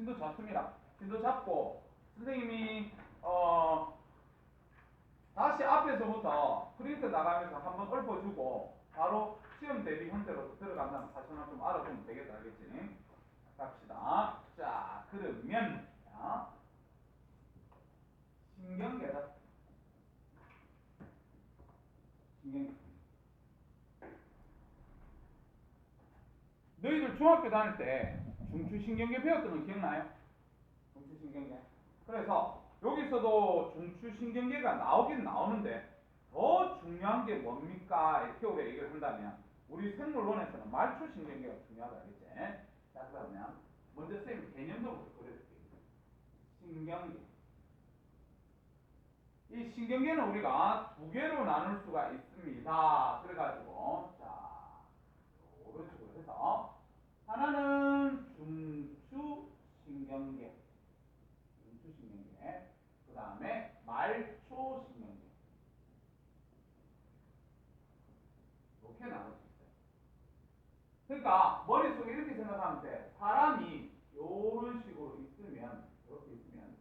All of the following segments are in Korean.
진도 잡습니다. 진도 잡고 선생님이 다시 앞에서부터 프린트 나가면서 한번 읊어주고 바로 시험 대비 형태로 들어간다는 사실만 좀 알아두면 되겠다. 알겠지? 갑시다. 자, 그러면 신경계다. 신경계. 너희들 중학교 다닐 때 중추신경계 배웠던 거 기억나요? 중추신경계. 그래서 여기서도 중추신경계가 나오긴 나오는데 더 중요한 게 뭡니까? 이렇게 우리가 얘기를 한다면 우리 생물론에서는 말초신경계가 중요하다. 알겠지? 자, 그러면 먼저 선생님 개념도부터 그려줄게요. 신경계. 이 신경계는 우리가 두 개로 나눌 수가 있습니다. 그래가지고 자, 이런 식으로 해서 하나는 중추신경계, 중추신경계, 그 다음에 말초신경계 이렇게 나눌 수 있어요. 그러니까 머릿속에 이렇게 생각하면 돼. 사람이 이런 식으로 있으면, 이렇게 있으면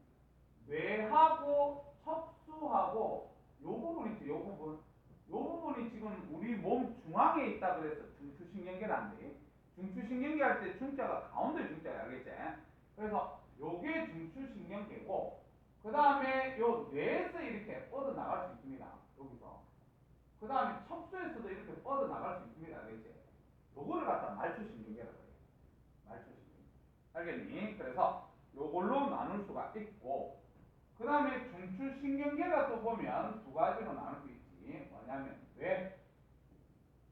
뇌하고 척수하고 요 부분 있죠, 요 부분. 요 부분이 지금 우리 몸 중앙에 있다 그래서 중추신경계란데, 중추신경계 할 때 중자가 가운데 중자야, 알겠지? 그래서 요게 중추신경계고, 그 다음에 요 뇌에서 이렇게 뻗어나갈 수 있습니다. 여기서. 그 다음에 척수에서도 이렇게 뻗어나갈 수 있습니다. 알겠지? 요거를 갖다 말초신경계라고 해요. 말초신경계. 알겠니? 그래서 요걸로 나눌 수가 있고, 그 다음에 중추신경계가 또 보면 두 가지로 나눌 수 있지. 뭐냐면 뇌,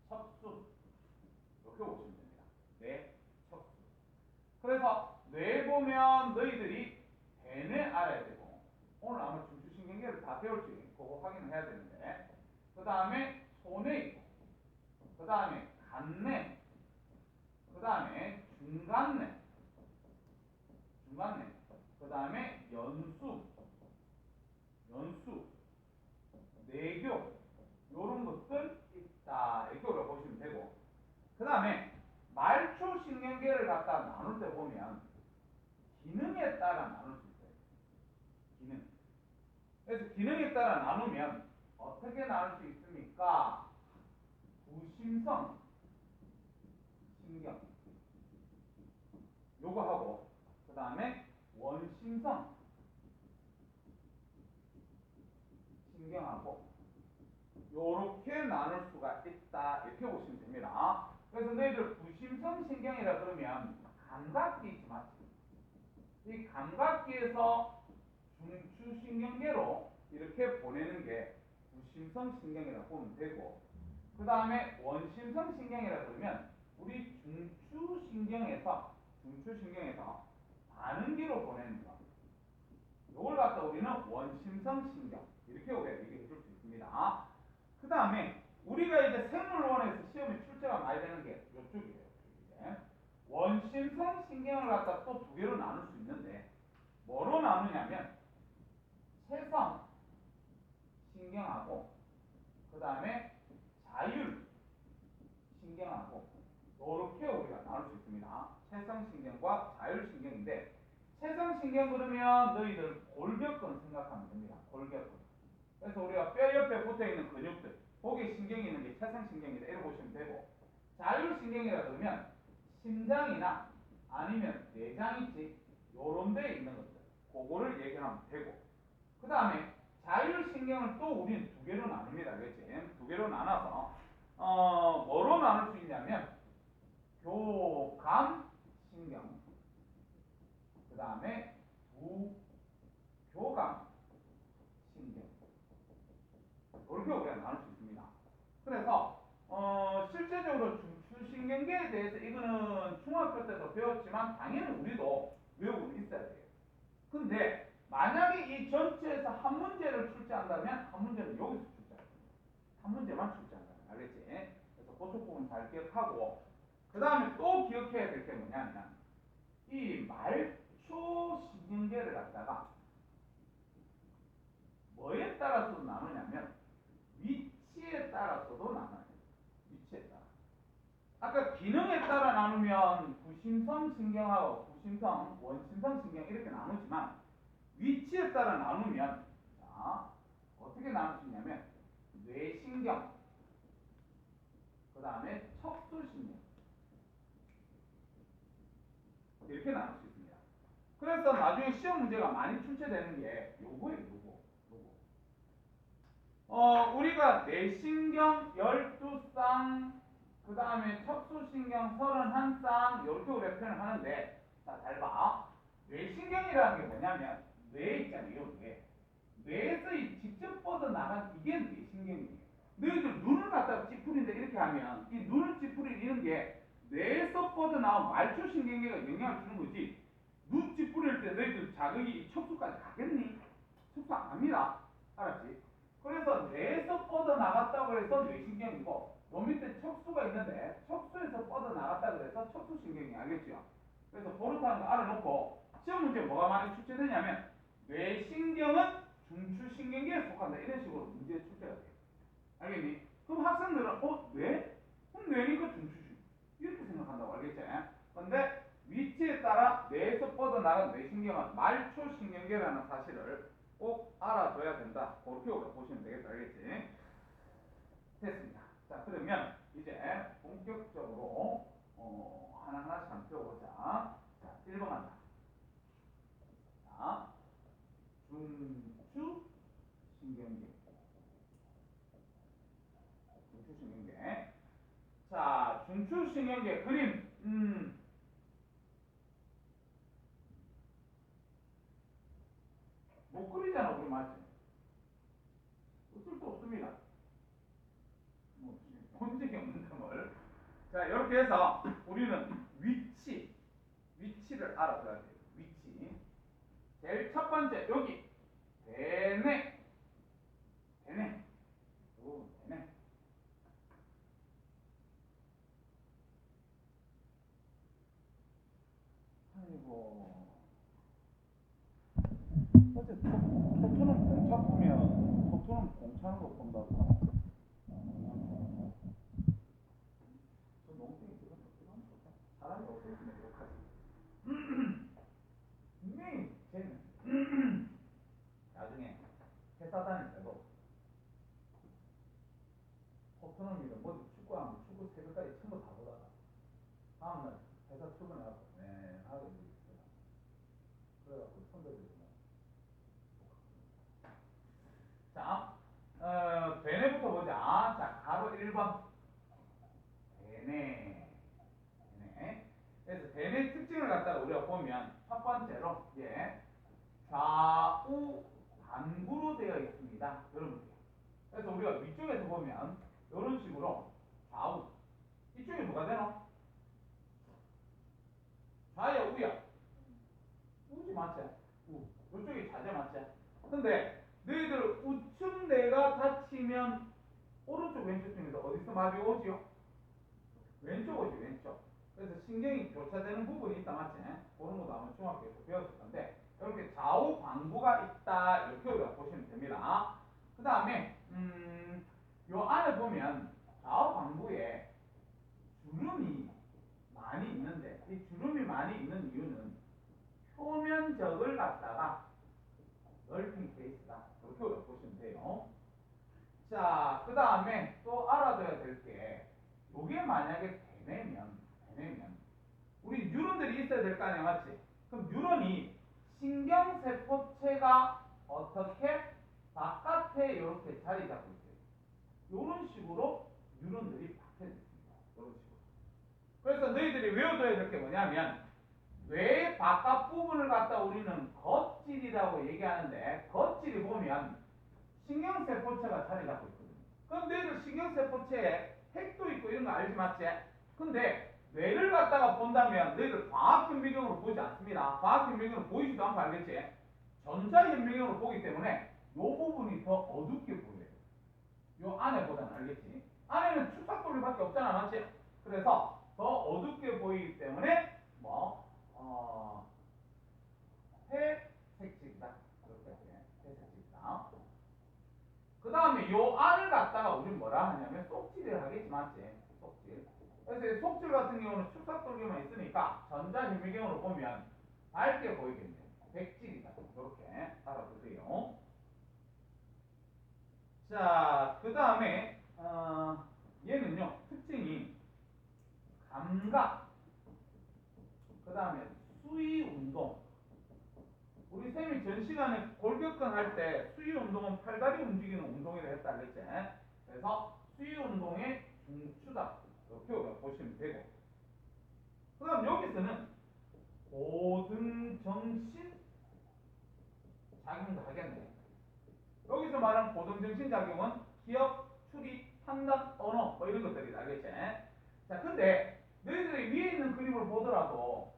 척수 이렇게 보시면 됩니다. 뇌, 척수. 그래서 뇌 보면 너희들이 배뇌 알아야 되고, 오늘 아마 중추신경계를 다 배울지 그거 확인을 해야 되는데, 그 다음에 소뇌 있고, 그 다음에 간뇌, 그 다음에 중간뇌, 그 다음에 연수, 내교 이런 것들 있다. 이렇게 우리가 보시면 되고, 그 다음에 말초신경계를 갖다 나눌 때 보면 기능에 따라 나눌 수 있어요. 기능. 그래서 기능에 따라 나누면 어떻게 나눌 수 있습니까? 부심성 신경 요거 하고, 그 다음에 원심성 신경하고 요렇게 나눌 수가 있다. 이렇게 보시면 됩니다. 그래서 너희들 부심성 신경이라 그러면 감각기 있지 맞지? 이 감각기에서 중추신경계로 이렇게 보내는 게 부심성 신경이라고 보면 되고, 그 다음에 원심성 신경이라 그러면 우리 중추신경에서 반응기로 보내는 거. 요걸 갖다 우리는 원심성 신경 이렇게 우리가 얘기해 줄 수 있습니다. 그 다음에 우리가 이제 생물원에서 시험에 출제가 많이 되는 게 이쪽이에요. 이제 원심성 신경을 갖다 또 두 개로 나눌 수 있는데 뭐로 나누냐면 체성 신경하고 그 다음에 자율 신경하고 이렇게 우리가 나눌 수 있습니다. 체성 신경과 자율 신경인데, 체성 신경 그러면 너희들 골격근 생각하면 됩니다. 골격근. 그래서 우리가 뼈 옆에 붙어 있는 근육들, 거기에 신경이 있는 게 체성 신경이다 이렇게 보시면 되고, 자율 신경이라 그러면 심장이나 아니면 내장 있지 요런 데에 있는 것들, 그거를 얘기하면 되고, 그 다음에 자율신경을 또 우리는 두 개로 나눕니다. 알겠지? 두 개로 나눠서 뭐로 나눌 수 있냐면 교감신경, 그 다음에 부교감신경 이렇게 우리가 나눌 수 있습니다. 그래서 실제적으로 중추신경계에 대해서 이거는 중학교 때도 배웠지만 당연히 우리도 외우고 있어야 돼요. 근데 만약에 이 전체에서 한 문제를 출제한다면 한 문제는 여기서 출제할 겁니다. 한 문제만 출제한다. 알겠지? 그래서 그쪽 부분 잘 기억하고, 그 다음에 또 기억해야 될 게 뭐냐면 이 말초신경계를 갖다가 뭐에 따라서도 나누냐면 위치에 따라서도 나눠요. 위치에 따라. 아까 기능에 따라 나누면 무심성 신경하고 부심성, 원심성 신경 이렇게 나누지만 위치에 따라 나누면 자, 어떻게 나눌 수 있냐면 뇌신경, 그 다음에 척수신경 이렇게 나눌 수 있습니다. 그래서 나중에 시험 문제가 많이 출제되는 게 요거예요. 우리가 뇌신경 12쌍, 그 다음에 척수신경 31쌍 이렇게 우리가 표현을 하는데 자, 잘 봐. 뇌신경이라는 게 뭐냐면 뇌 있잖아요. 뇌에서 직접 뻗어나간 이게 뇌신경이에요. 너희들 눈을 갖다가 찌푸린다 이렇게 하면 이 눈을 찌푸리는 게 뇌에서 뻗어나온 말초신경계가 영향을 주는 거지. 눈 찌푸릴 때 너희들 자극이 척수까지 가겠니? 척수 안 갑니다. 알았지? 그래서 뇌에서 뻗어나갔다고 해서 뇌신경이고 요 밑에 척수가 있는데 척수에서 뻗어나갔다고 해서 척수신경이 알겠죠? 그래서 그렇다는 거 알아놓고 시험 문제 뭐가 많이 출제되냐면 뇌신경은 중추신경계에 속한다 이런 식으로 문제 출제가 돼요. 알겠니? 그럼 학생들은 뇌? 그럼 뇌니까 중추신경 이렇게 생각한다고 알겠지? 근데 위치에 따라 뇌에서 뻗어나간 뇌신경은 말초신경계라는 사실을 꼭 알아둬야 된다. 그렇게 보시면 되겠다. 알겠지? 됐습니다. 자, 그러면 이제 본격적으로 하나하나씩 한번 배워보자. 자, 1번 간다. 자, 중추신경계. 중추신경계. 자, 중추신경계 그림. 못 그리잖아, 우리 맞지? 어쩔 수 없습니다. 혼적이 없는 걸. 자, 이렇게 해서 우리는 위치를 알아둬야 돼요. 위치. 제일 첫 번째, 여기. 대뇌. 대뇌. 아이고. 어제 토토는 공차 보면, 토토는 공차는 거 본다고. 저 농땡이 지금 토토는 좋다. 사람이 없어지면 욕하지. 분명히 쟤는 나중에 회사 다닐 때도 토트넘이든 뭐 축구하면 축구 새벽까지 전부 다 보다가 다음날 회사 출근해갖고 네 하게 돼 있어요. 그래갖고 선배들이 자, 대뇌부터 보자. 자, 가로 1번 대뇌. 그래서 대뇌 특징을 갖다가 우리가 보면 첫 번째로 이제 좌우 반구로 되어 있습니다. 여러분. 그래서 우리가 위쪽에서 보면 이런 식으로 좌우 이쪽에 뭐가 되노? 좌야 우야? 우지 맞지? 이쪽이 좌제 맞지? 근데 너희들 우측내가 다치면 오른쪽 왼쪽 중에서 어디서 마비 오지요? 왼쪽 오지 왼쪽. 그래서 신경이 교차되는 부분이 있다 맞지? 그런 것도 아마 중학교에서 배웠을 건데 이렇게 좌우 반구가 있다 이렇게 우리가 보시면 됩니다. 그 다음에 요 안에 보면 좌우 반구에 주름이 많이 있는데 이 주름이 많이 있는 이유는 표면적을 갖다가 넓힌 케이스다. 이렇게 우리가 보시면 돼요. 자, 그 다음에 또 알아둬야 될 게 요게 만약에 대뇌면 우리 뉴런들이 있어야 될 거 아니야 맞지? 그럼 뉴런이 신경세포체가 어떻게 바깥에 이렇게 자리 잡고 있어요. 이런 식으로 뉴런들이 박혀져 있습니다. 이런 식으로. 그래서 너희들이 외워둬야 될 게 뭐냐면 뇌 바깥 부분을 갖다 우리는 겉질이라고 얘기하는데 겉질이 보면 신경세포체가 자리 잡고 있거든요. 그럼 너희들 신경세포체에 핵도 있고 이런 거 알지 맞지? 근데 뇌를 갖다가 본다면 너희들 광학현미경으로 보지 않습니다. 광학현미경으로 보이지도 않고 알겠지? 전자현미경으로 보기 때문에 이 부분이 더 어둡게 보여요. 요 안에보다는 알겠지? 안에는 축삭돌리밖에 없잖아 맞지? 그래서 더 어둡게 보이기 때문에 회색질이다. 이렇게 회색질이다. 그 다음에 요 알을 갖다가 우리 뭐라 하냐면 속질을 하겠지 맞지? 속질. 그래서 속질 같은 경우는 축삭돌기만 있으니까 우리가 전자현미경으로 보면 밝게 보이겠네. 백질이다. 이렇게 알아두세요. 자, 그 다음에 얘는요 특징이 감각, 그 다음에 수위 운동. 우리 쌤이 전 시간에 골격근 할 때 수위 운동은 팔다리 움직이는 운동이라 했다 그랬지. 그래서 수위 운동의 중추다. 이렇게 우리가 보시면 되고. 그 다음 여기서는 고등정신 작용도 하겠네. 여기서 말하는 고등정신 작용은 기억, 추리, 판단, 언어 뭐 이런 것들이 알겠지? 자, 근데 너희들이 위에 있는 그림을 보더라도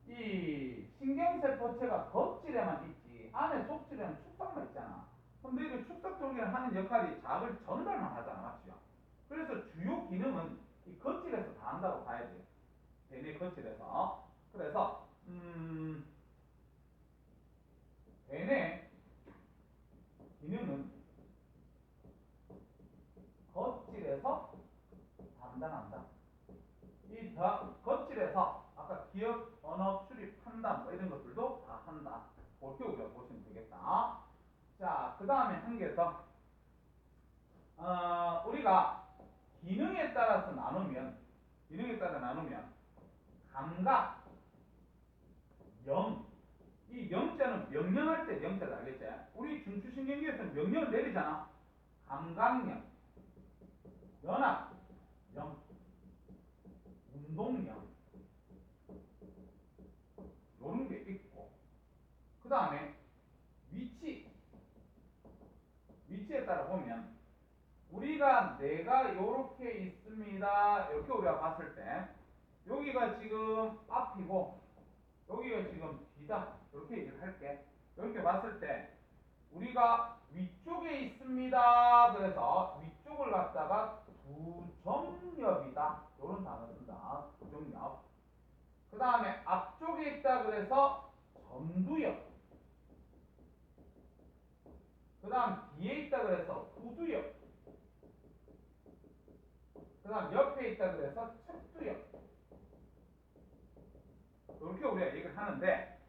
이 신경세포체가 겉질에만 있지 안에 속질에는 축삭만 있잖아. 그럼 너희들 축삭돌기를 하는 역할이 자극을 전달만 하잖아, 맞죠? 그래서 주요 기능은 이 겉질에서 다 한다고 봐야 돼. 대뇌 겉질에서. 그래서 대뇌 기능은 겉질에서 담당한다. 이 겉질에서 아까 기억, 언어, 추리, 판단 뭐 이런 것들도 다 한다. 그렇게 우리가 보시면 되겠다. 자, 그 다음에 한 개 더. 우리가 기능에 따라서 나누면 감각, 영. 이 영자는 명령할 때 영자다, 알겠지? 우리 중추신경계에서는 명령을 내리잖아. 감각령, 연합, 영, 운동령. 요런 게 있고. 그 다음에 위치에 따라 보면 우리가 내가 요렇게 있습니다. 이렇게 우리가 봤을 때 여기가 지금 앞이고 여기가 지금 뒤다. 이렇게 얘기를 할게. 이렇게 봤을 때 우리가 위쪽에 있습니다. 그래서 위쪽을 갖다가 두정엽이다. 이런 단어 쓴다. 두정엽. 그 다음에 앞쪽에 있다. 그래서 전두엽. 그 다음 뒤에 있다. 그래서 후두엽. 그 다음 옆에 있다. 그래서 측두엽. 이렇게 우리가 얘기를 하는데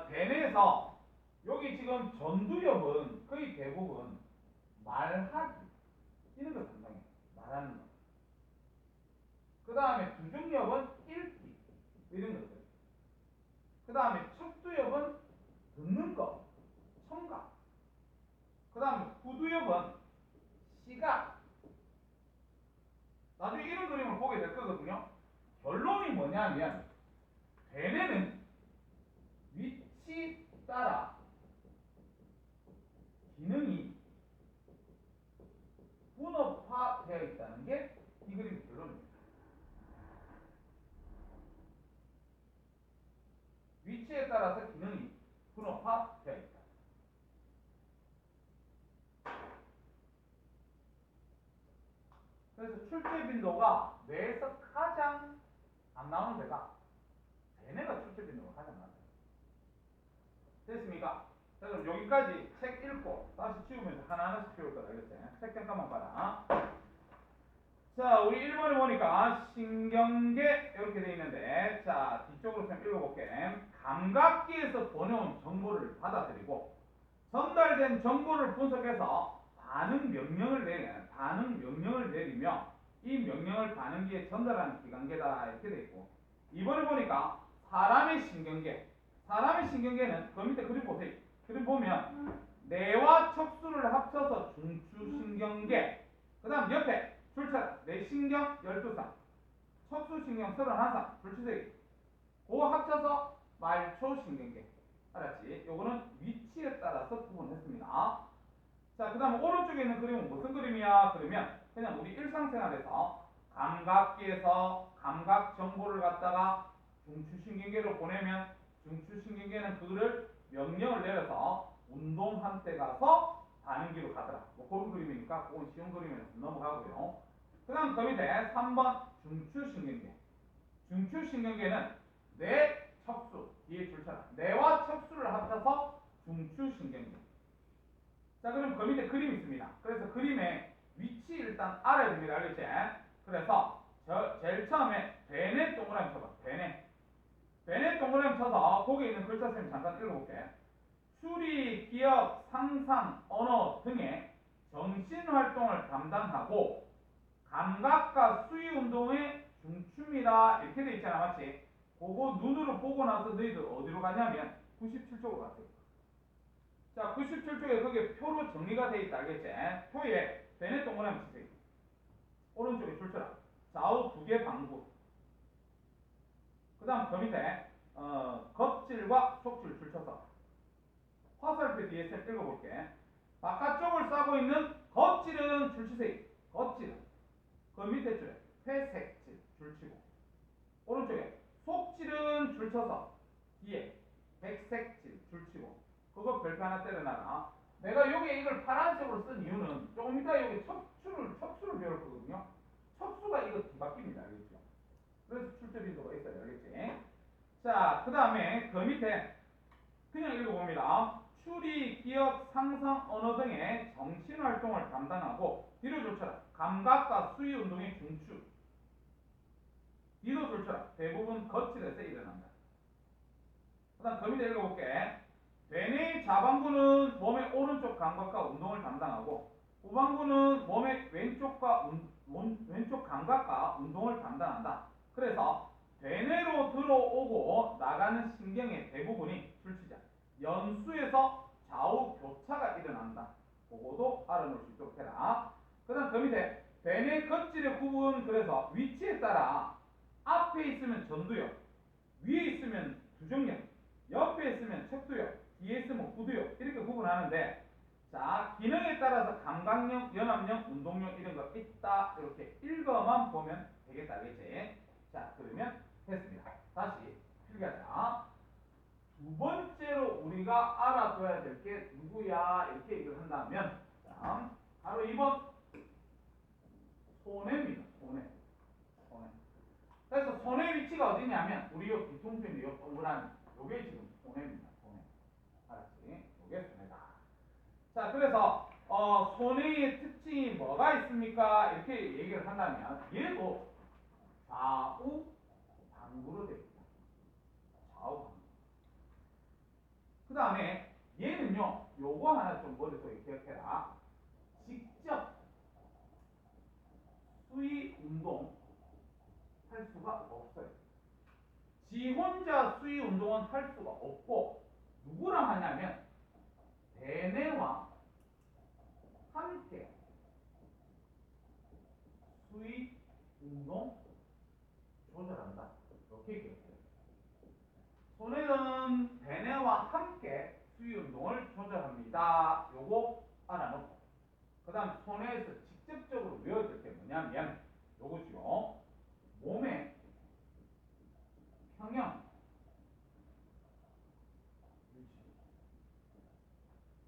대뇌에서 여기 지금 전두엽은 거의 대부분 말하기 이런 걸 담당해. 말하는 거. 그 다음에 두중엽은 읽기 이런 것들. 그 다음에 척두엽은 듣는 거, 청각. 그 다음에 후두엽은 시각. 나중에 이런 그림을 보게 될 거거든요. 결론이 뭐냐면 대뇌는 위치 따라 기능이 분업화되어 있다는 게 이 그림의 결론입니다. 위치에 따라서 기능이 분업화되어 있다. 그래서 출제 빈도가 뇌에서 가장 안 나오는 데가 대뇌가 출제 빈도가 가장 많아요. 됐습니까? 자, 그럼 여기까지 책 읽고 다시 치우면서 하나하나씩 치울 거다. 알겠지? 책 잠깐만 봐라. 자, 우리 1번에 보니까 신경계 이렇게 돼 있는데, 자, 뒤쪽으로 좀 읽어볼게. 감각기에서 보내온 정보를 받아들이고 전달된 정보를 분석해서 반응 명령을 내리며 이 명령을 반응기에 전달하는 기관계다. 이렇게 돼 있고, 이번에 보니까 사람의 신경계는 그 밑에 그림 보세요. 그림 보면 뇌와 척수를 합쳐서 중추신경계, 그 다음 옆에 줄차례 뇌신경 12쌍, 척수신경 31쌍, 줄치세기. 그거 합쳐서 말초신경계. 알았지? 요거는 위치에 따라서 구분했습니다. 자, 그 다음 오른쪽에 있는 그림은 무슨 그림이야? 그러면 그냥 우리 일상생활에서 감각기에서 감각 정보를 갖다가 중추신경계로 보내면 중추신경계는 그거를 명령을 내려서 운동한 때 가서 반응기로 가더라. 뭐 그런 그림이니까 그건 쉬운 그림이라서 넘어가고요. 그 다음 그 밑에 3번 중추신경계. 중추신경계는 뇌, 척수, 뒤에 줄차례 뇌와 척수를 합쳐서 중추신경계. 자, 그럼 그 밑에 그림이 있습니다. 그래서 그림의 위치 일단 알아야 됩니다. 알겠지? 그래서 제일 처음에 대뇌 동그라미 쳐봐. 대뇌. 동그라미 쳐서 거기에 있는 글자 쌤 잠깐 읽어볼게. 추리, 기억, 상상, 언어 등의 정신활동을 담당하고 감각과 수위운동의 중추이다 이렇게 돼 있잖아, 맞지? 그거 눈으로 보고 나서 너희들 어디로 가냐면 97쪽으로 갔어. 자, 97쪽에 거기에 표로 정리가 돼 있다, 알겠지? 표에 되네 동그라미 치세요. 오른쪽에 줄 쳐라. 좌우 두 개 방구. 그 다음 그 밑에 겉질과 속질 줄 쳐서 화살표 뒤에 쌤 읽어볼게. 바깥쪽을 싸고 있는 겉질은 줄 치세요. 겉질은 그 밑에 줄에 회색질 줄 치고, 오른쪽에 속질은 줄 쳐서 뒤에 백색질 줄 치고, 그거 별표 하나 때려놔라. 내가 여기에 이걸 파란색으로 쓴 이유는 조금 이따 여기 척수를 배울 거거든요. 척수가 이거 뒤바뀝니다, 알겠죠? 그래서 출제 빈도가 있어요, 알겠지? 자, 그 다음에 그 밑에 그냥 읽어봅니다. 추리, 기억, 상상, 언어 등의 정신활동을 담당하고, 뒤로 줄쳐라. 감각과 수위운동의 중추. 뒤로 줄쳐라. 대부분 거칠에서 일어난다. 그 다음 그 밑에 읽어볼게. 되뇌 좌방구는 몸의 오른쪽 감각과 운동을 담당하고, 우방구는 몸의 왼쪽 감각과 운동을 담당한다. 그래서 되뇌로 들어오고 나가는 신경의 대부분이 줄치자 연수에서 좌우 교차가 일어난다. 그거도 알아놓을 수 있도록 해라. 그 다음 그 밑에 되뇌 겉질의 구분, 그래서 위치에 따라 앞에 있으면 전두엽, 위에 있으면 두정엽, 옆에 있으면 척두엽, 뒤에 있으면 후두엽 이렇게 구분하는데, 자, 기능에 따라서 감각형, 연합형, 운동형 이런 거 있다. 이렇게 읽어만 보면 되겠다, 알겠지? 자, 그러면 됐습니다. 다시 필기하자. 두 번째로 우리가 알아둬야 될 게 누구야? 이렇게 얘기를 한다면, 자, 바로 2번 손해입니다. 손해. 그래서 손해 위치가 어디냐면 우리 요 뒤통수에 있는 요 동그라미, 요게 지금 손해입니다. 손해. 알았지? 요게 손해다. 자, 그래서 손해의 특징이 뭐가 있습니까? 이렇게 얘기를 한다면 얘도 좌우 방구로 되어 있다. 좌우 방구. 그 다음에 얘는요, 요거 하나 좀 머릿속에 기억해라. 직접 수위 운동 할 수가 없어요. 지 혼자 수위 운동은 할 수가 없고, 누구랑 하냐면 대뇌와 함께 수위 운동 조절한다. 이렇게 기억해요. 손해는 대뇌와 함께 수위 운동을 조절합니다. 요거 알아놓고, 그 다음 손해에서 직접적으로 외워야 될 게 뭐냐면 요거죠. 몸의 평형,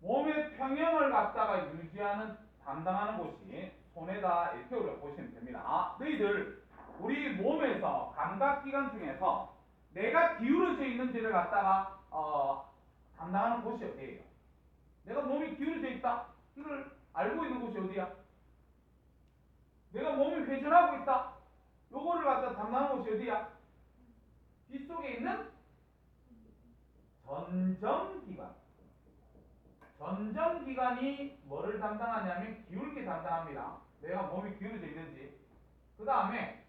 몸의 평형을 갖다가 유지하는, 담당하는 곳이 손해다. 이렇게 우리가 보시면 됩니다. 너희들 우리 몸에서 감각기관 중에서 내가 기울어져 있는지를 갖다가 담당하는 곳이 어디예요? 내가 몸이 기울어져 있다? 이걸 알고 있는 곳이 어디야? 내가 몸이 회전하고 있다? 요거를 갖다 담당하는 곳이 어디야? 빗속에 있는 전정기관. 전정기관이 뭐를 담당하냐면 기울기 담당합니다. 내가 몸이 기울어져 있는지. 그 다음에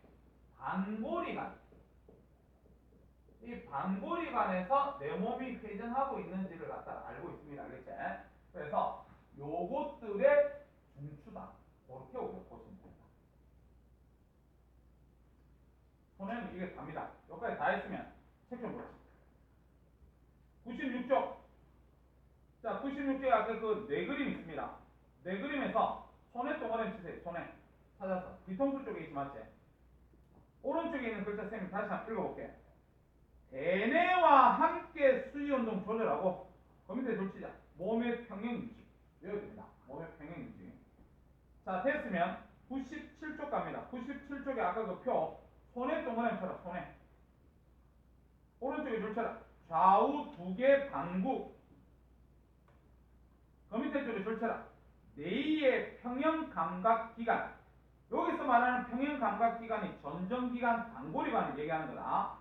반고리관. 이 반고리관에서 내 몸이 회전하고 있는지를 갖다 알고 있습니다. 알겠지? 그래서 요것들의 중추다. 그렇게 우리가 보시면 됩니다. 손에는 이게 답니다. 여기까지 다 했으면 책 좀 보시죠. 96쪽. 자, 96쪽에 아까 그 네 그림 있습니다. 네 그림에서 손에 동그라미 치세요. 손에. 찾아서. 뒤통수 쪽에 있지, 맞지? 오른쪽에 있는 글자 쌤이 다시 한번 읽어볼게. 대뇌와 함께 수위운동 조절하고, 그 밑에 둘치자. 몸의 평형 유지. 외워야 됩니다. 몸의 평형 유지. 자, 됐으면 97쪽 갑니다. 97쪽에 아까 그 표, 손에 동그라미 쳐라. 손에. 오른쪽에 줄쳐라. 좌우 두 개 방구. 그 밑에 줄에 줄쳐라. 뇌의 평형 감각 기관. 여기서 말하는 평형 감각 기관이 전정기관, 반고리관을 얘기하는 거다.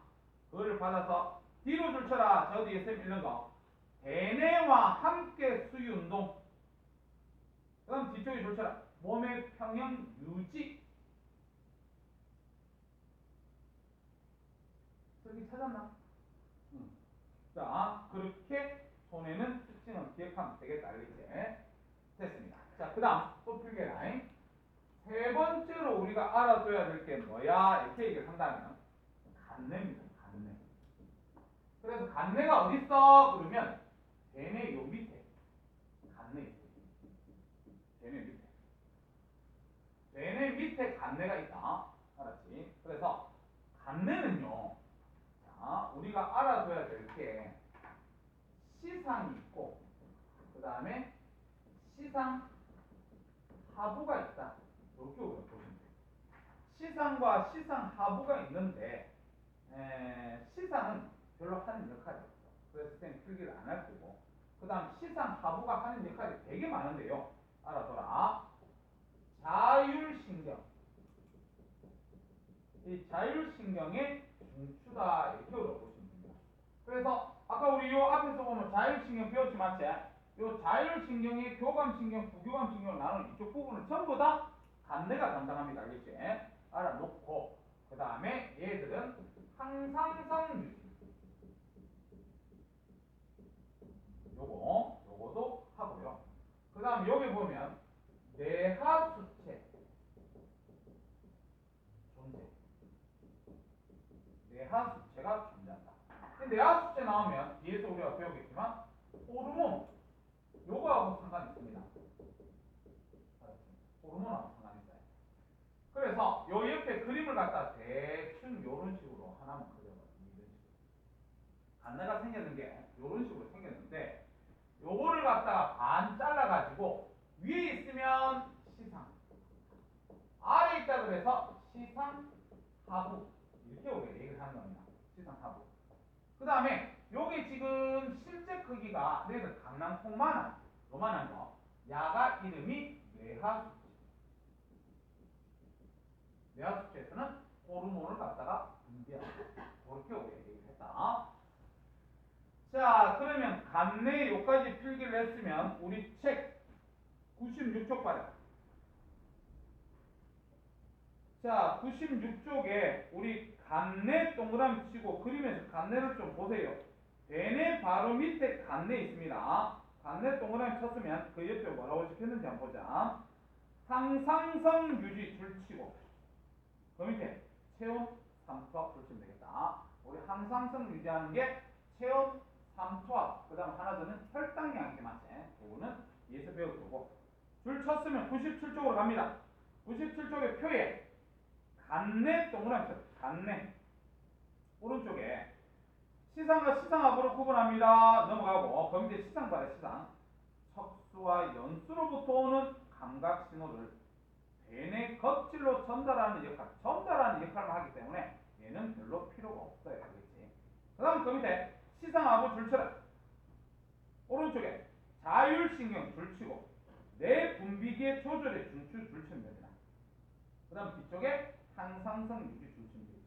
그거를 받아서 뒤로 줄 쳐라. 저 뒤에 쌤 읽는 거. 대뇌와 함께 수유운동. 그 다음 뒤쪽에 줄 쳐라. 몸의 평형 유지. 저기 찾았나? 응. 자, 그렇게 손에는 특징을 기억하면 되겠다. 알겠지? 됐습니다. 자, 그 다음 또 필기 라인. 세 번째로 우리가 알아둬야 될 게 뭐야? 이렇게 얘기를 한다면 간내입니다. 간내. 그래서 간내가 어디 있어? 그러면 대뇌 요 밑에 간내 있어. 대뇌 밑에. 대뇌 밑에 간내가 있다. 알았지? 그래서 간내는요. 자, 우리가 알아둬야 될 게 시상이 있고 그 다음에 시상 하부가 있다. 이렇게 우리가 보시면 돼요. 시상과 시상 하부가 있는데 시상은 별로 하는 역할이 없어. 그래서 쌤 필기를 안 할 거고 그 다음 시상 하부가 하는 역할이 되게 많은데요. 알아둬라. 자율신경. 이 자율신경의 중추다. 이렇게 우려보시면 됩니다. 그래서 아까 우리 요 앞에서 보면 자율신경 배웠지 맞지? 요 자율신경의 교감신경, 부교감신경을 나누는 이쪽 부분을 전부 다 간내가 담당합니다. 알겠지? 알아놓고 그 다음에 얘들은 항상성 유지. 요거도 하고요. 그 다음 여기 보면 뇌하수체 존재. 뇌하수체가 존재한다. 뇌하수체 나오면 뒤에서 우리가 배우겠지만 호르몬 요거하고 상관이 있습니다. 호르몬하고 상관이 있어요. 그래서 요 옆에 그림을 갖다 대충 요런 식으로 하나만 그려봐요. 이런 식으로. 간내가 생겼는 게 요런 식으로 생겼는데 요거를 갖다가 반 잘라가지고 위에 있으면 시상, 아래에 있다 그래서 시상 하부 이렇게 우리가 얘기를 하는 겁니다. 시상 하부. 그 다음에 요게 지금 실제 크기가 그래서 강낭콩만한 요만한 거. 야가 이름이 뇌하수체. 뇌하수체에서는 호르몬을 갖다가 분비한다. 그렇게 우리가 얘기를 했다. 자, 그러면 간내 요까지 필기를 했으면 우리 책 96쪽 봐요. 자, 96쪽에 우리 간내 동그라미 치고 그림에서 간내를 좀 보세요. 대뇌 바로 밑에 간내 있습니다. 간내 동그라미 쳤으면 그 옆에 뭐라고 적혔는지 한번 보자. 항상성 유지 줄치고 그 밑에 체온, 삼투압 줄치면 되겠다. 우리 항상성 유지하는 게 체온, 삼투압 그 다음 하나 더는 혈당량이게 맞지? 그거는 위에서 배울 거고 줄 쳤으면 97쪽으로 갑니다. 97쪽의 표에 간내 동그라미 쳤어요. 간내 오른쪽에 시상과 시상하부로 구분합니다. 넘어가고 그 밑에 시상 봐라. 시상 척수와 연수로부터 오는 감각 신호를 대뇌 겉질로 전달하는 역할을 하기 때문에 얘는 별로 필요가 없어요. 알겠지? 그 다음 그 밑에 시상하부 줄쳐라. 오른쪽에 자율신경 줄치고 뇌 분비기의 조절에 중추 줄치면 됩니다. 그 다음 뒤쪽에 항상성 유지 줄치면 되지.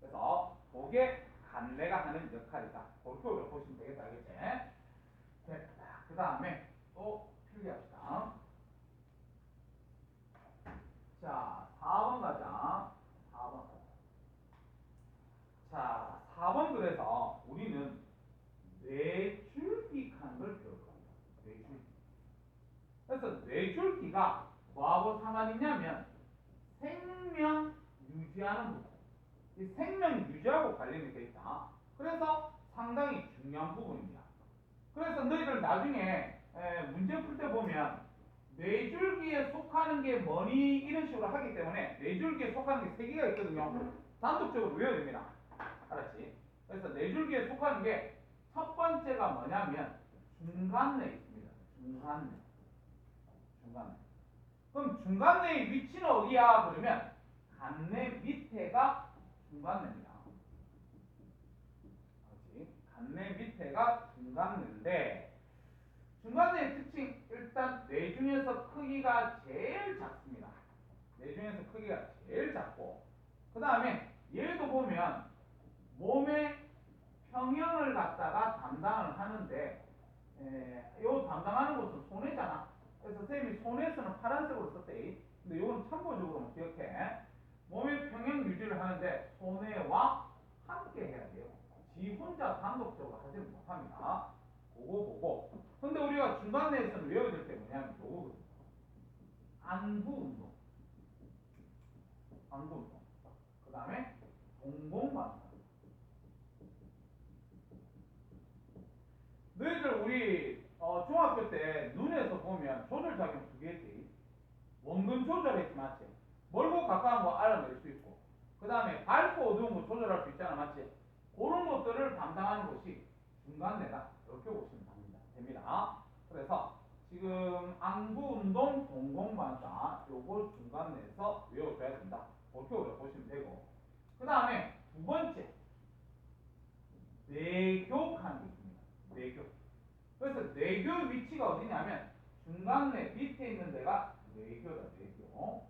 그래서 그게 간내가 하는 역할이다. 그렇게 우리가 보시면 되겠다. 알겠지? 됐다. 그 다음에 또 필기합시다. 자, 4번 가자. 4번 가자. 자, 4번 그래서 우리는 뇌줄기 하는 걸 배울 겁니다. 뇌줄기. 그래서 뇌줄기가 뭐하고 상관이 있냐면 생명 유지하는 부분. 이 생명 유지하고 관련이 되어 있다. 그래서 상당히 중요한 부분입니다. 그래서 너희들 나중에 문제 풀 때 보면 뇌줄기에 속하는 게 뭐니 이런 식으로 하기 때문에 뇌줄기에 속하는 게 3개가 있거든요. 단독적으로 외워야 됩니다. 알았지? 그래서 뇌줄기에 속하는 게 첫 번째가 뭐냐면 중간뇌 있습니다. 중간뇌. 중간뇌. 그럼 중간뇌의 위치는 어디야? 그러면 간뇌 밑에가 중간뇌입니다. 그렇지? 간뇌 밑에가 중간뇌인데 중간뇌의 특징 일단 뇌 중에서 크기가 제일 작습니다. 뇌 중에서 크기가 제일 작고 그 다음에 얘도 보면 몸의 평형을 갖다가 담당을 하는데 요 담당하는 것은 손해잖아. 그래서 선생님이 손해에서는 파란색으로 썼대. 근데 이건 참고적으로 기억해. 몸의 평행 유지를 하는데 손해와 함께 해야 돼요. 지 혼자 단독적으로 하지는 못합니다. 그거 보고. 근데 우리가 중간 내에서는 외워야 될 게 뭐냐면 요거거든요. 안구 운동. 안구 운동. 그 다음에 동공반사. 너희들 우리 중학교 때 눈에서 보면 조절작용 두 개 했지. 원근 조절했지, 맞지? 멀고 가까운 거 알아낼 수 있고, 그 다음에 밝고 어두운 거 조절할 수 있잖아, 맞지? 그런 것들을 담당하는 것이 중간내다. 이렇게 보시면 됩니다. 그래서 지금 안구 운동, 동공반사 요거 중간내에서 외워줘야 된다. 그렇게 보시면 되고, 그 다음에 두 번째 내교하는 게 있습니다. 내교. 그래서 내교 위치가 어디냐면 중간내 밑에 있는 데가 내교다. 내교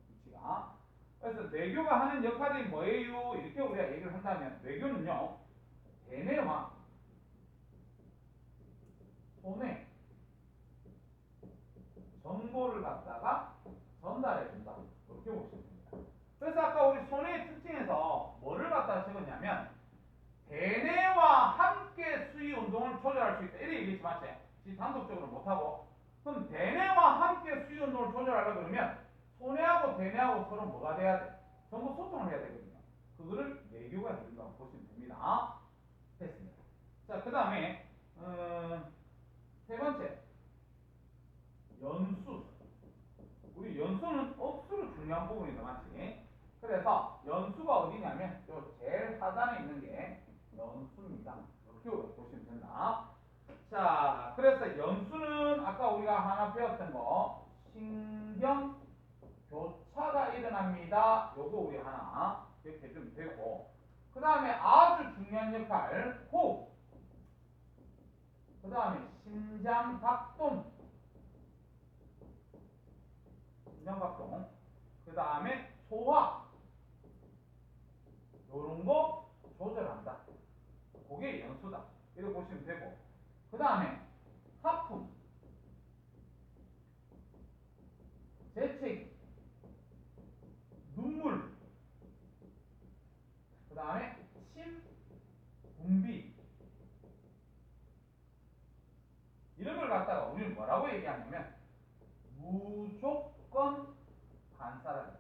위치가. 그래서 내교가 하는 역할이 뭐예요? 이렇게 우리가 얘기를 한다면 내교는요, 대뇌와 손에 정보를 갖다가 전달해 준다. 이렇게 보시면 됩니다. 그래서 아까 우리 손해의 특징에서 뭐를 갖다가 적었냐면 대뇌와 함께 수위 운동을 조절할 수 있다. 이렇게 얘기했지, 맞지? 지 단독적으로 못하고. 그럼 대뇌와 함께 수위 운동을 조절하려고 그러면 손해하고 대뇌하고 서로 뭐가 돼야 돼? 전부 소통을 해야 되거든요. 그거를 내교가 해준다고 보시면 됩니다. 됐습니다. 자, 그 다음에 세 번째 연수. 우리 연수는 억수로 중요한 부분이다, 맞지? 그래서 연수가 어디냐면 요 제일 하단에 있는 게 연수입니다. 이렇게 보시면 된다. 자, 그래서 연수는 아까 우리가 하나 배웠던 거 신경 교차가 일어납니다. 요거 우리 하나 기억해 주면 되고, 그 다음에 아주 중요한 역할 호흡, 그 다음에 심장 박동, 그 다음에 소화, 요런 거 조절한다. 그게 연수다. 이렇게 보시면 되고, 그 다음에 하품, 재채기, 눈물, 그 다음에 침, 분비, 이런 걸 갖다가 우리는 뭐라고 얘기하냐면 무조건 반사라는 거예요.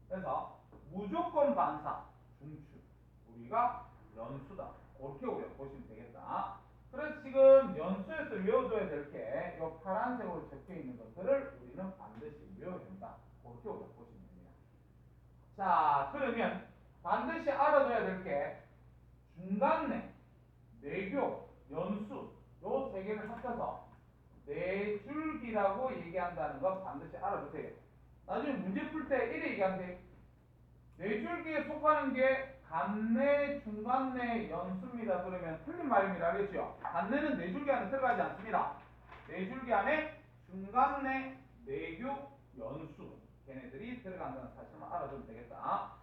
그래서 무조건 반사, 중추, 우리가 연수다. 그렇게 우리가 보시면 되겠다. 그래서 지금 연수에서 외워줘야 될 게 이 파란색으로 적혀 있는 것들을 우리는 반드시 외워야 된다. 그렇게 우리가 보시면 됩니다. 자, 그러면 반드시 알아둬야 될 게 중간내, 내교, 연수 요 세 개를 합쳐서 내줄기라고 얘기한다는 거 반드시 알아두세요. 나중에 문제 풀 때 이래 얘기하는데 내줄기에 속하는 게 간내, 중간내, 연수입니다. 그러면 틀린 말입니다. 알겠죠? 간내는 내줄기 안에 들어가지 않습니다. 내줄기 안에 중간내, 내교, 연수 걔네들이 들어간다는 사실만 알아두면 되겠다.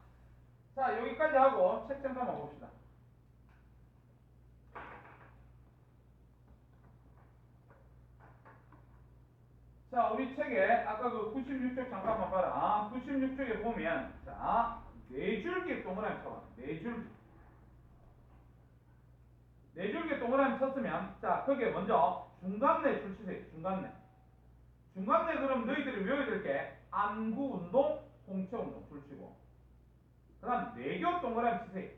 자, 여기까지 하고 책 좀 한번 봅시다. 자, 우리 책에 아까 그 96쪽 잠깐만 봐라. 96쪽에 보면 자, 네 줄기 동그라미 쳐봐. 네 줄기. 네 줄기 동그라미 쳤으면 자, 거기에 먼저 중간내 줄 치세요. 중간내. 중간내 그럼 너희들이 외워야 될 게 안구 운동, 홍채 운동 줄 치고. 그다음 내교 동그라미 치세요.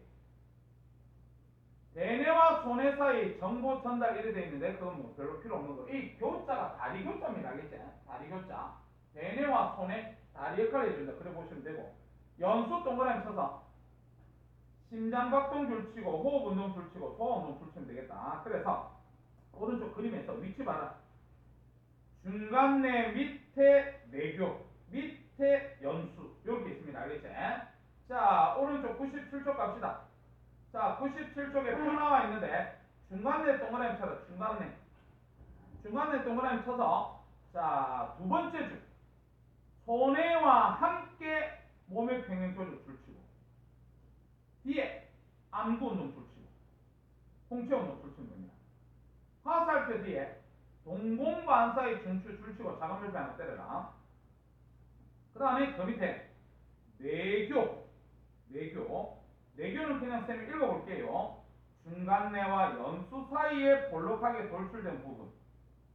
대뇌와 손해 사이 정보 전달 이래 돼 있는데 그건 뭐 별로 필요 없는 거. 이 교자가 다리 교자입니다. 알겠지? 다리 교자. 대뇌와 손해 다리 역할을 해준다. 그래 보시면 되고. 연수 동그라미 쳐서 심장 박동 줄치고 호흡 운동 줄치고 소화 운동 줄치면 되겠다. 그래서 오른쪽 그림에서 위치 봐라. 중간내 밑에 내교, 밑에 연수 이렇게 있습니다. 알겠지? 자, 오른쪽 97쪽 갑시다. 자, 97쪽에 표 나와 있는데 중간내 동그라미 쳐라. 중간내 동그라미 쳐서 자, 두 번째 줄 손해와 함께 몸의 평행 조절 줄치고 뒤에 안구 운동 줄치고 중추형도 줄치는 겁니다. 화살표 뒤에 동공반사의 중추 줄치고 작은 별표 하나 때려라. 그 다음에 그 밑에 내교는 그냥 쌤이 읽어볼게요. 중간내와 연수 사이에 볼록하게 돌출된 부분,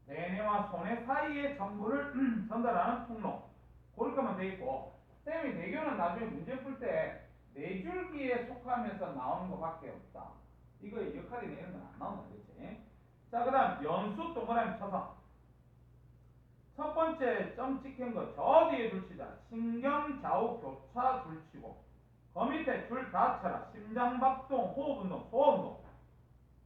대뇌와 소뇌 사이의 정보를 전달하는 통로, 그렇게만 돼 있고, 쌤이 내교는 나중에 문제 풀 때 내줄기에 속하면서 나오는 것밖에 없다. 이거의 역할이나 이런 건 안 나온다, 그렇지? 자, 그 다음 연수 동그라미 쳐서 첫 번째 점 찍힌 거 저 뒤에 줄치자. 신경 좌우 교차 줄치고, 그 밑에 줄 다 쳐라. 심장박동, 호흡운동, 소화운동.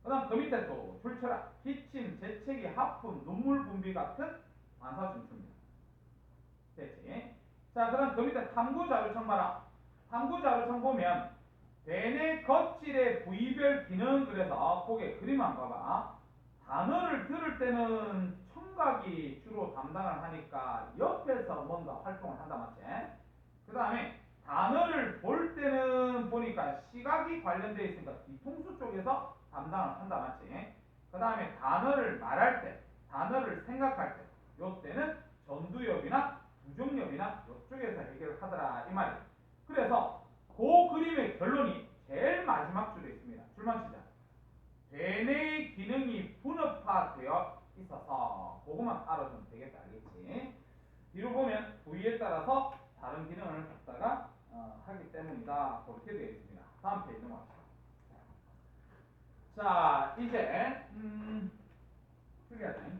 그 다음 그 밑에 또 줄쳐라. 기침, 재채기, 하품, 눈물 분비 같은 반사중추입니다. 됐지? 자, 그 다음 그 밑에 탐구자료청 봐라. 탐구자료청 보면 대뇌 겉질의 부위별 기능, 그래서 거기에 그림 한번 봐봐. 단어를 들을 때는 청각이 주로 담당을 하니까 옆에서 뭔가 활동을 한다 맞지? 그 다음에 단어를 볼 때는 보니까 시각이 관련되어 있으니까 뒤통수 쪽에서 담당을 한다 맞지? 그 다음에 단어를 말할 때, 단어를 생각할 때, 요때는 전두엽이나 부종엽이나 요쪽에서 해결을 하더라 이 말이에요. 그래서 그 그림의 결론이 제일 마지막 줄에 있습니다. 줄만 치자. 대뇌의 기능이 분업화되어 있어서 그것만 알아두면 되겠다, 알겠지? 뒤로 보면 부위에 따라서 다른 기능을 갖다가 하기 때문이다. 그렇게 되어 있습니다. 다음 페이지 넘어갑시다. 자, 이제 풀이하자.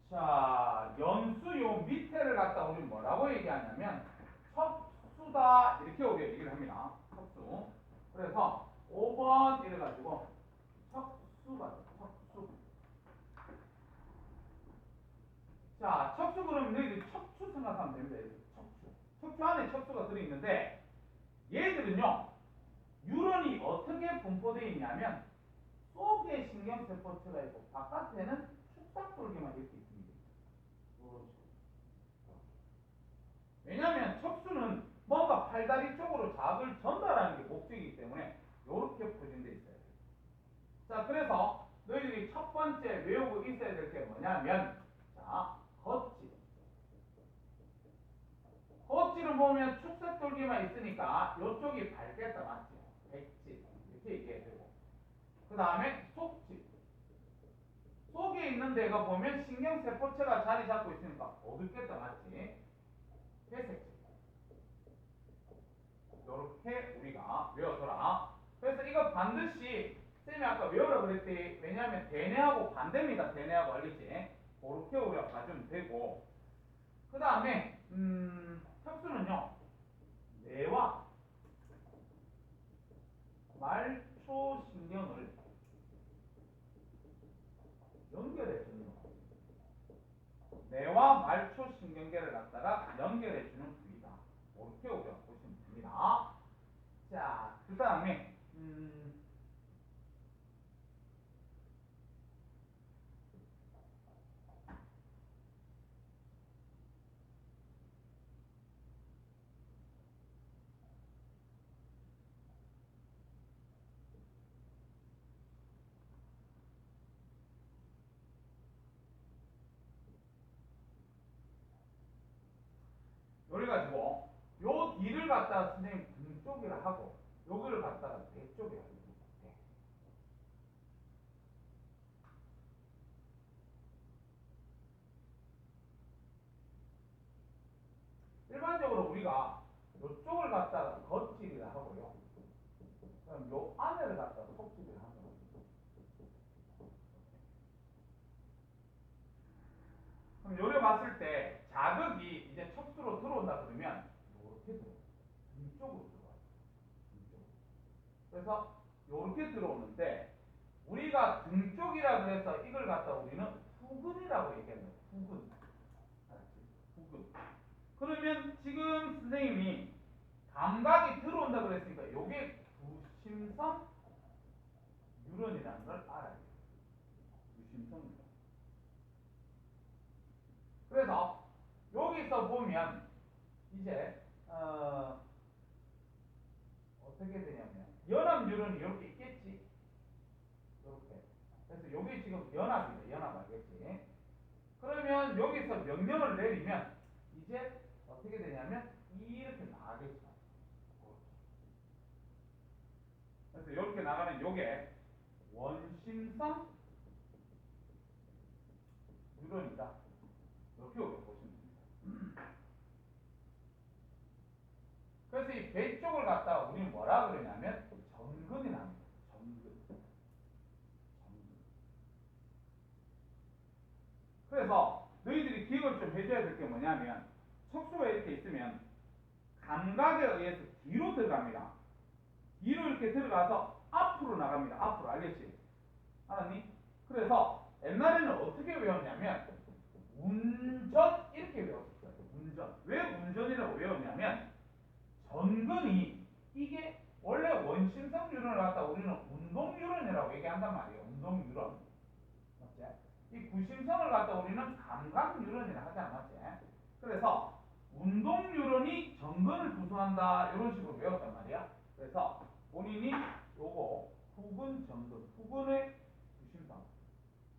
자, 연수 요 밑에를 갖다 우리 뭐라고 얘기하냐면 척수다 이렇게 우리가 얘기를 합니다. 척수. 그래서 5번 이래가지고 척수가 척수. 자, 척수 그러면 너희들 척추 생각하면 됩니다. 척추. 척추 안에 척수가 들어있는데 얘들은요 뉴런이 어떻게 분포되어 있냐면 속에 신경세포체가 있고 바깥에는 축삭돌기만 이렇게 있습니다. 왜냐하면 척수는 뭔가 팔다리 쪽으로 자극을 전달하는 게 목적이기 때문에 이렇게 포진되어 있어야 돼요. 자, 그래서 너희들이 첫 번째 외우고 있어야 될 게 뭐냐면 자, 겉질. 겉질은 보면 축삭돌기만 있으니까 이쪽이 밝겠다 맞죠? 백질 이렇게 얘기해야 되고, 그 다음에 속질. 속에 있는 데가 보면 신경세포체가 자리 잡고 있으니까 어둡겠다 맞지? 회색질. 이렇게 우리가 외워둬라. 그래서 이거 반드시 쌤이 아까 외우라 그랬지. 왜냐하면 대뇌하고 반대입니다. 대뇌하고 알겠지? 그렇게 우리가 봐주면 되고, 그 다음에 척수는요 뇌와 말초신경을 연결해주는 거. 뇌와 말초신경계를 갖다가 연결해주는 부위다. 이렇게 우리가 보시면 됩니다. 자, 그 다음에 요래 가지고 요 뒤를 갖다가 선생님 등 쪽이라 하고 요거를 갖다가 뇌 쪽이라 해요. 네. 일반적으로 우리가 요쪽을 갖다가 겉질이라 하고요. 그럼 요 안에를 갖다가 속질이라 하는 거예요. 그럼 요래 봤을 때 자극이 이제 척수로 들어온다 그러면 요렇게 들어와요. 등 쪽으로 들어와요. 등 쪽으로. 그래서 요렇게 들어오는데 우리가 등 쪽이라 그래서 이걸 갖다 우리는 후근이라고 얘기하는 거예요. 후근. 알았지? 후근. 그러면 지금 선생님이 감각이 들어온다 그랬으니까 요게 부심성 뉴런이라는 걸 알아야 돼요. 부심성 뉴런. 그래서 여기서 보면 이제 어떻게 되냐면 연합률은 이렇게 있겠지. 이렇게. 그래서 여기 지금 연합이다. 연합 알겠지? 그러면 여기서 명령을 내리면 이제 어떻게 되냐면 이렇게 나가겠죠. 그래서 이렇게 나가는 요게 원심성 유론이다. 이렇게 보시면 됩니다. 그래서 이 배 쪽을 갖다가 우리는 뭐라 그러냐면 전근이 납니다. 전근. 그래서 너희들이 기억을 좀 해줘야 될 게 뭐냐면 척수가 이렇게 있으면 감각에 의해서 뒤로 들어갑니다. 뒤로 이렇게 들어가서 앞으로 나갑니다. 앞으로 알겠지? 알았니? 그래서 옛날에는 어떻게 외웠냐면 운전 이렇게 외웠어요. 운전. 왜 운전이라고 외웠냐면 전근이 이게 원래 원심성 유런을 갖다 우리는 운동 유런이라고 얘기한단 말이에요. 운동 유런. 맞지? 이 구심성을 갖다 우리는 감각 유런이라 하지 않았지? 그래서 운동 유런이 전근을 구성한다 이런 식으로 외웠단 말이야. 그래서 본인이 요거 후근 전근, 후근의 구심성,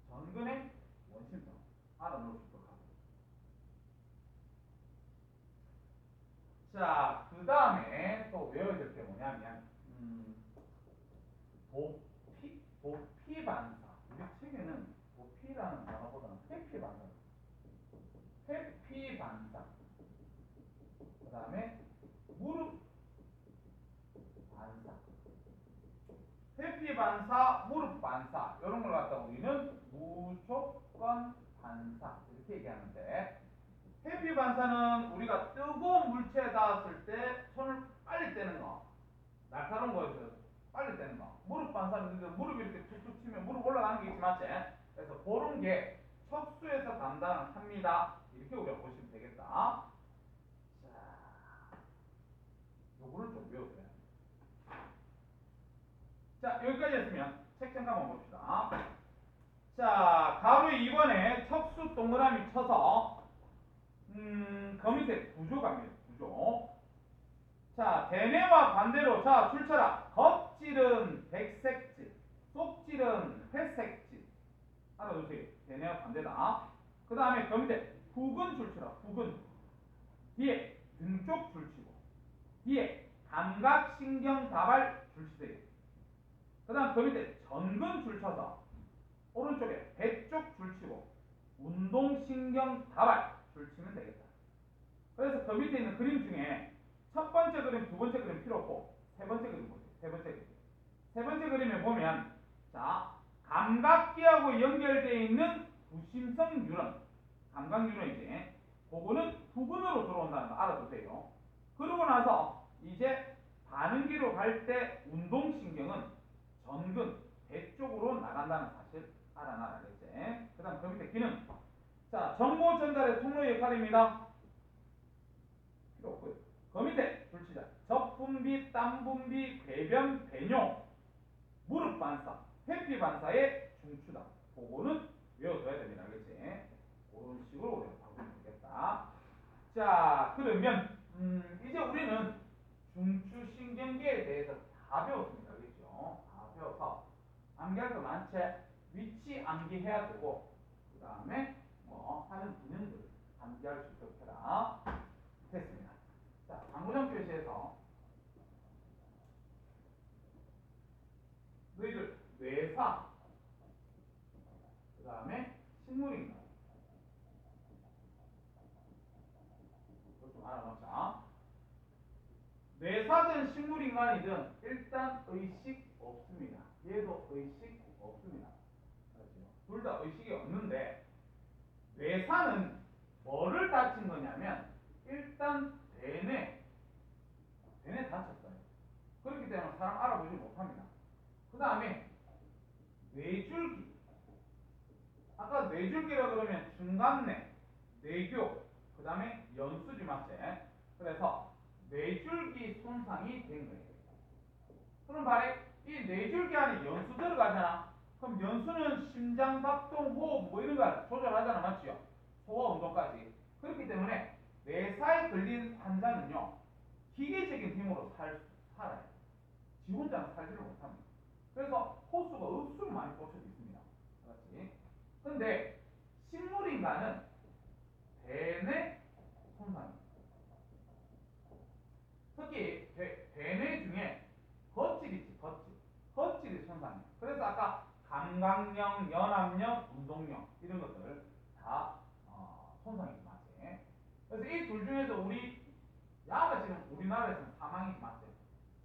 전근의 원심성 알아놓을 수 있도록 하고. 자, 그 다음에 또 외워야 될 게 뭐냐면 도피 반사. 우리 책에는 도피라는 단어보다는 회피 반사. 회피 반사. 그 다음에 무릎 반사. 회피 반사, 무릎 반사 이런 걸 갖다 우리는 무조건 반사 이렇게 얘기하는데 회피 반사는 우리가 뜨거운 물체에 닿았을 때 손을 빨리 떼는 거, 날카로운 거에서 빨리 떼는 거. 무릎 반사는 무릎 이렇게 툭툭 치면 무릎 올라가는 게 있지 맞지? 그래서 그런 게 척수에서 감당합니다. 이렇게 우리가 보시면 되겠다. 자, 요거를 좀 외우세요. 자, 여기까지 했으면 책 잠깐 한번 봅시다. 자, 가로 2번에 척수 동그라미 쳐서 그 밑에 구조 갑니다. 구조. 자, 대뇌와 반대로 자, 줄쳐라. 겉질은 백색질, 속질은 회색질. 알아두세요. 대뇌와 반대다. 그 다음에 그 밑에 후근 줄쳐라. 후근. 뒤에 등쪽 줄치고 뒤에 감각신경 다발 줄치세요. 그 다음 그 밑에 전근 줄쳐서 오른쪽에 배 쪽 줄치고 운동신경 다발 줄치면 되겠다. 그래서 그 밑에 있는 그림 중에 첫 번째 그림, 두 번째 그림 필요 없고 세 번째 그림 보세요. 세 번째 그림. 세 번째 그림에 보면 자, 감각기하고 연결되어 있는 구심성 유런, 감각 유런이지. 그거는 후근으로 들어온다는 거 알아두세요. 그러고 나서 이제 반응기로 갈 때 운동신경은 전근, 배 쪽으로 나간다는 사실 알아놔야겠지. 그 다음 그 밑에 기능. 자, 정보 전달의 통로 역할입니다. 필요 없고요. 그 밑에 불치자. 적분비, 땀분비, 궤변, 배뇨, 무릎 반사, 회피 반사의 중추다. 그거는 외워둬야 됩니다. 알겠지? 그런 식으로 우리가 바꾸면 되겠다. 자, 그러면 이제 우리는 중추신경계에 대해서 다 배웠습니다. 그렇죠? 다 배워서 암기할 거 많지? 위치 암기해야 되고 그 다음에 뭐 하는 기능들 암기할 수 있도록 해라. 됐습니다. 자, 방구정 표시에서 너희들 뇌사 그 다음에 식물인간 이걸 좀 알아놓자. 뇌사든 식물인간이든 일단 의식 없습니다. 얘도 의식 없습니다. 둘 다 의식이 없는데 뇌사는 뭐를 다친 거냐면 일단 대뇌 다쳤어요. 그렇기 때문에 사람 알아보지 못합니다. 그 다음에 뇌줄기. 아까 뇌줄기라 그러면 중간뇌, 뇌교, 그 다음에 연수지 맞지? 그래서 뇌줄기 손상이 된 거예요. 그럼 말해 이 뇌줄기 안에 연수 들어가잖아. 그럼 연수는 심장 박동, 호흡 뭐 이런 거 조절하잖아, 맞지요? 소화 운동까지. 그렇기 때문에 뇌사에 걸린 환자 환자는요 기계적인 힘으로 살아요. 지 혼자는 살지를 못합니다. 그래서 호수가 억수로 많이 꽂혀져 있습니다. 그렇지? 근데 식물인간은 대뇌 손상입니다. 특히 대뇌 중에 겉질 있지, 겉질. 겉질이 손상이에요. 그래서 아까 감각력, 연합력, 운동력 이런 것들 다 손상이 맞지. 그래서 이 둘 중에서 야가 지금 우리나라에서는 사망이 맞지.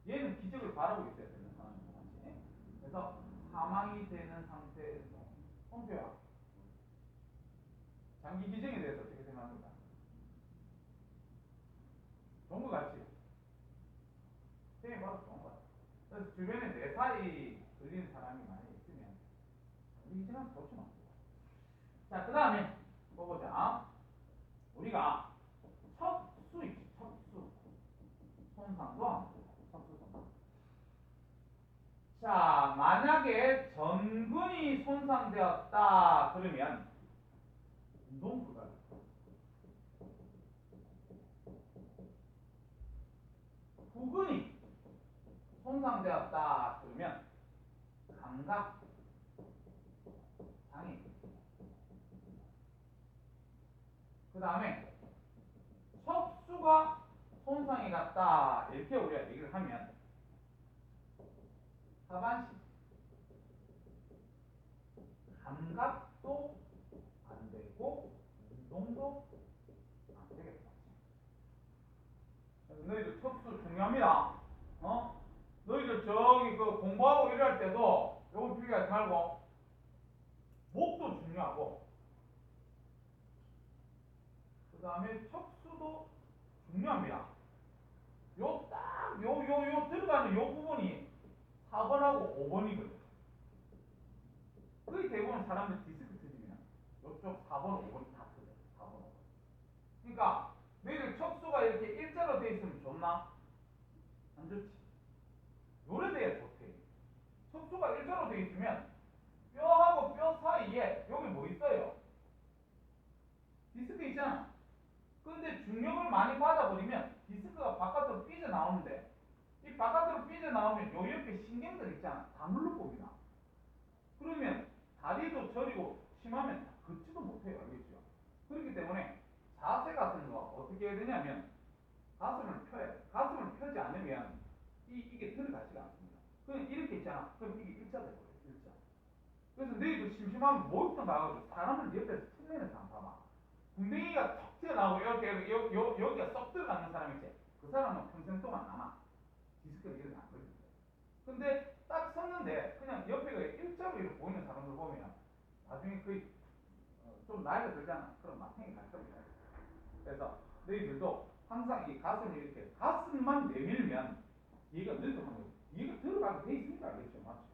얘는 기적을 바라고 있어야 되는 상황인 거지. 그래서 사망이 되는 상태에서 홍표야 장기 기증에 대해서 어떻게 생각합니까? 좋은 것 같지? 생각이 바로 좋은 것 같아. 그래서 주변에 내 살이 걸리는 사람이 많이 있으면 장기 기증은 좋지 마. 자, 그 다음에 뭐 보자. 우리가 척수 있지, 척수. 손상도 안 돼. 척수 손상. 자, 만약에 전근이 손상되었다 그러면 운동 불가능. 후근이 손상되었다 그러면 감각 장애. 그 다음에 척수가 손상이 갔다 이렇게 우리가 얘기를 하면 하반신 감각도 안 되고 운동도 안 되겠다. 너희들 척수 중요합니다. 너희들 저기 그 공부하고 일할 때도 요거 필기하지 말고 목도 중요하고 그 다음에 척수도 중요합니다. 요 들어가는 요 부분이 4번하고 5번이거든. 거의 대부분 사람들 디스크 터지면 요쪽 4번, 5번이 다 터져요. 4번, 5번. 그러니까 너희들 척수가 이렇게 일자로 돼 있으면 좋나? 안 좋지. 요래돼야 좋대. 척수가 일자로 돼 있으면 뼈하고 뼈 사이에 여기 뭐 있어요? 디스크 있잖아. 근데 중력을 많이 받아버리면 디스크가 바깥으로 삐져나오는데 이 바깥으로 삐져나오면 요 옆에 신경들 있잖아. 다 물러봅니다. 그러면 다리도 저리고 심하면 걷지도 못해요. 알겠죠? 그렇기 때문에 자세 같은 거 어떻게 해야 되냐면 가슴을 펴야 돼. 가슴을 펴지 않으면 이게 들어가지가 않습니다. 그럼 이렇게 있잖아. 그럼 이게 일자 돼버려요. 일자. 그래서 너희도 심심하면 목욕탕 가가지고 사람을 옆에서 측면에서 안 봐봐. 궁뎅이가 턱 튀어나오고 이렇게 여기가 쏙 들어가는 사람 있지. 그 사람은 평생 동안 남아. 디스크가 이렇게 안 걸립니다. 근데 딱 섰는데 그냥 옆에가 일자로 이렇게 보이는 사람들 보면 나중에 거의 좀 나이가 들잖아. 그럼 마탱이 갈 겁니다. 그래서 너희들도 항상 이 가슴을 이렇게 가슴만 내밀면 얘가 늘어가는 거예요. 얘가 들어가게 돼 있으니까 알겠죠, 맞죠?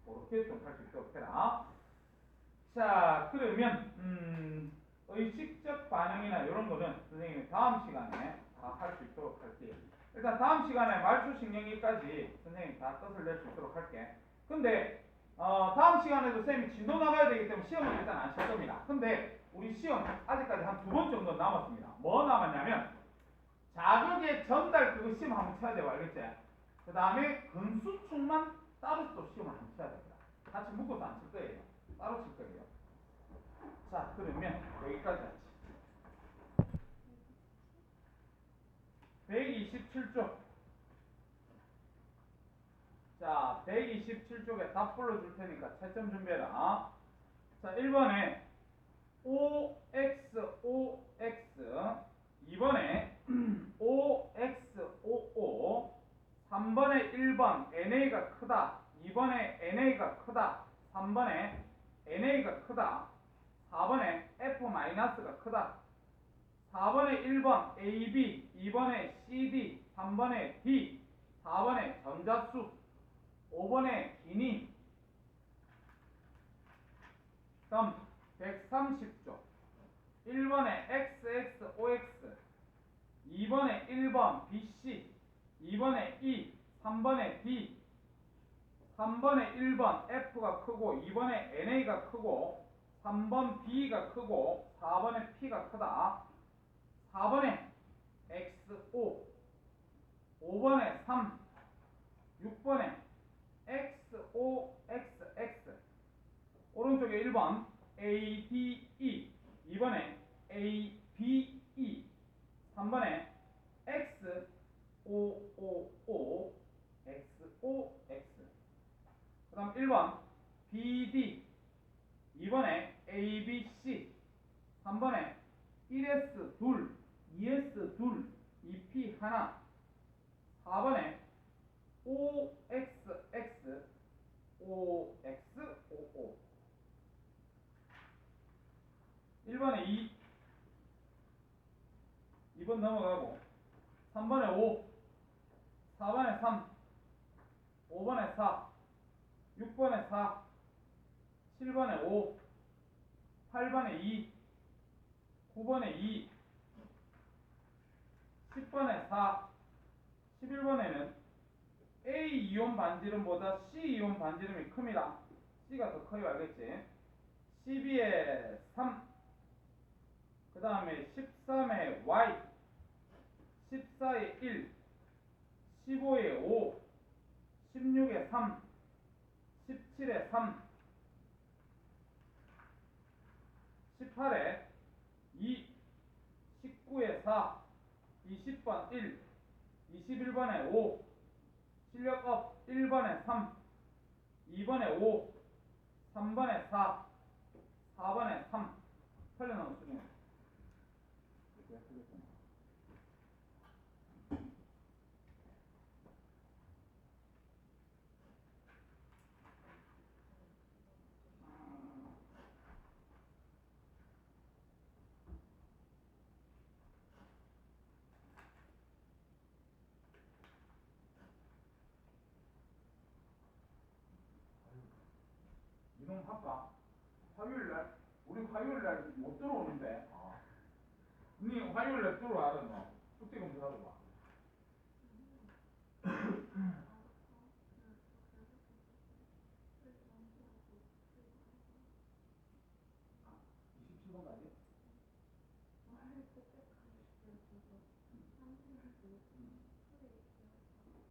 그렇게 좀 할 수 있도록 해라. 자, 그러면 의식적 반응이나 이런 거는 선생님이 다음 시간에 다 할 수 있도록 할게요. 일단 다음 시간에 말초신경이까지 선생님이 다 뜻을 낼 수 있도록 할게. 근데 다음 시간에도 쌤이 진도 나가야 되기 때문에 시험은 일단 안 칠 겁니다. 근데 우리 시험 아직까지 한 2번 정도 남았습니다. 뭐 남았냐면 자극의 전달 그거 시험 한번 쳐야 돼요. 알겠지? 그 다음에 근수축만 따로 또 시험을 한번 쳐야 됩니다. 같이 묶어서 안 칠 거예요. 따로 칠 거예요. 자, 그러면 여기까지 하지. 127쪽. 자, 127쪽에 답 불러줄 테니까 채점 준비해라. 자, 1번에 OX, OX. 2번에 OX, OO. 3번에 1번 NA가 크다. 2번에 NA가 크다. 3번에 NA가 크다. 4번에 F-가 크다. 4번에 1번 AB, 2번에 CD, 3번에 D, 4번에 전자수, 5번에 기니. 다음 130쪽. 1번에 XXOX, 2번에 1번 BC, 2번에 E, 3번에 D, 3번에 1번 F가 크고 2번에 NA가 크고 3번 B가 크고 4번에 P가 크다. 4번에 3번에 X, O, O, O, X, O, X. 그 다음 1번 BD, 2번에 ABC, 3번에 1S 둘, 2S 둘, 2P 하나, 4번에 OXX, OXOO. 1번에 2, 2번 넘어가고 3번에 5, 4번에 3, 5번에 4, 6번에 4, 7번에 5, 8번에 2, 9번에 2, 10번에 4, 11번에는 A 이온 반지름보다 C 이온 반지름이 큽니다. C가 더 커요, 알겠지? 12에 3, 그 다음에 13에 Y, 14에 1, 15에 5, 16에 3, 17에 3, 18에 2, 19에 4, 20번 1, 21번에 5, 실력 업 1번에 3, 2번에 5, 3번에 4, 4번에 3. 틀려나온 수준. 이놈 할까? 화요일날? 우리 화요일날 못 들어오는데. 니 화요일날 들어와라 너. 숙제 검사하고 와. 27번까지?